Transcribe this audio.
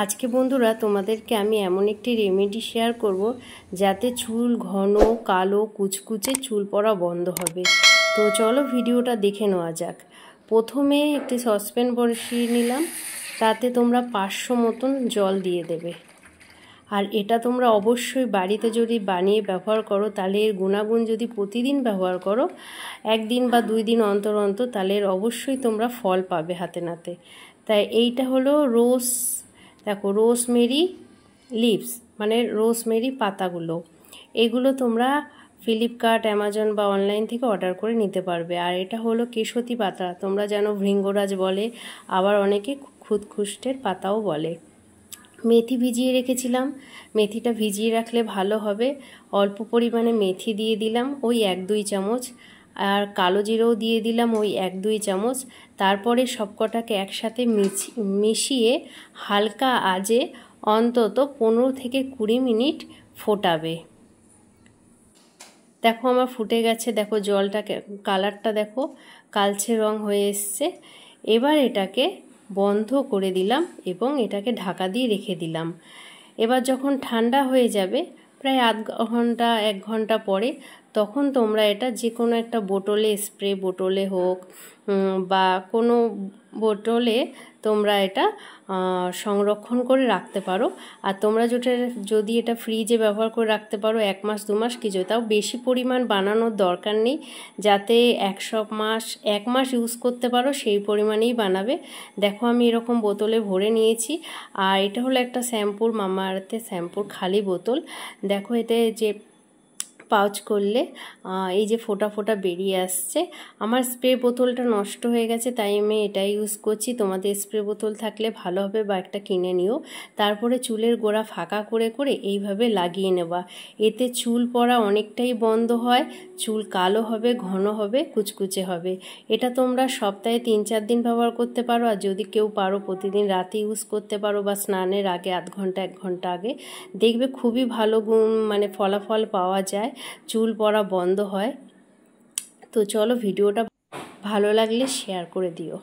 আজকে বন্ধুরা তোমাদেরকে আমি এমন একটি রেমেডি শেয়ার করব যাতে চুল ঘন কালো কুচকুচে চুল পড়া বন্ধ হবে। তো চলো ভিডিওটা দেখে নেওয়া যাক। প্রথমে একটি সসপ্যান বসিয়ে নিলাম, তাতে তোমরা 500 মতন জল দিয়ে দেবে। আর এটা তোমরা অবশ্যই বাড়িতে যদি বানিয়ে ব্যবহার করো তাহলে এর গুণাগুণ যদি প্রতিদিন ব্যবহার করো, একদিন বা 2 দিন অন্তর অন্তর, তাহলে এর অবশ্যই তোমরা ফল পাবে হাতে নাতে। তাই এইটা হলো দেখো রোজমেরি লিভস, মানে রোজমেরি পাতাগুলো। এগুলো তোমরা ফ্লিপকার্ট, অ্যামাজন বা অনলাইন থেকে অর্ডার করে নিতে পারবে। আর এটা হলো কেশতী পাতা, তোমরা জানো ভৃঙ্গরাজ বলে, আবার অনেকে খুদখুষ্টের পাতাও বলে। মেথি ভিজিয়ে রেখেছিলাম, মেথিটা ভিজিয়ে রাখলে ভালো হবে। অল্প পরিমাণে মেথি দিয়ে দিলাম, ওই 1-2 চামচ। আর কালো জিরেও দিয়ে দিলাম ওই 1-2 চামচ। তারপরে সবকটাকে একসাথে মিশিয়ে হালকা আঁচে অন্তত 15 থেকে 20 মিনিট ফোটাবে। দেখো আমার ফুটে গেছে, দেখো জলটাকে কালারটা দেখো কালচে রং হয়ে এসছে। এবার এটাকে বন্ধ করে দিলাম এবং এটাকে ঢাকা দিয়ে রেখে দিলাম। এবার যখন ঠান্ডা হয়ে যাবে, প্রায় আধ ঘন্টা 1 ঘন্টা পরে, তখন তোমরা এটা যে কোনো একটা বোতলে, স্প্রে বোতলে হোক বা কোনো বোতলে তোমরা এটা সংরক্ষণ করে রাখতে পারো। আর তোমরা যদি এটা ফ্রিজে ব্যবহার করে রাখতে পারো 1 মাস 2 মাস কিছু, তাও বেশি পরিমাণ বানানোর দরকার নেই। যাতে 1 মাস ইউজ করতে পারো সেই পরিমাণেই বানাবে। দেখো আমি এরকম বোতলে ভরে নিয়েছি। আর এটা হলো একটা শ্যাম্পুর, মামা আর্থের শ্যাম্পুর খালি বোতল। দেখো এতে যে পাউচ করলে এই যে ফোঁটা ফোঁটা বেরিয়ে আসছে। আমার স্প্রে বোতলটা নষ্ট হয়ে গেছে, তাই আমি এটাই ইউজ করছি। তোমাদের স্প্রে বোতল থাকলে ভালো হবে, বা একটা কিনে নিও। তারপরে চুলের গোড়া ফাঁকা করে করে এইভাবে লাগিয়ে নেবা। এতে চুল পড়া অনেকটাই বন্ধ হয়, চুল কালো হবে, ঘন হবে, কুচকুচে হবে। এটা তোমরা সপ্তাহে 3-4 দিন ব্যবহার করতে পারো। আর যদি কেউ পারো প্রতিদিন রাতে ইউজ করতে পারো, বা স্নানের আগে আধ ঘন্টা 1 ঘন্টা আগে, দেখবে খুবই ভালো মানে ফলাফল পাওয়া যায়, চুল পড়া বন্ধ হয়। তো চলো ভিডিওটা ভালো লাগলে শেয়ার করে দিও।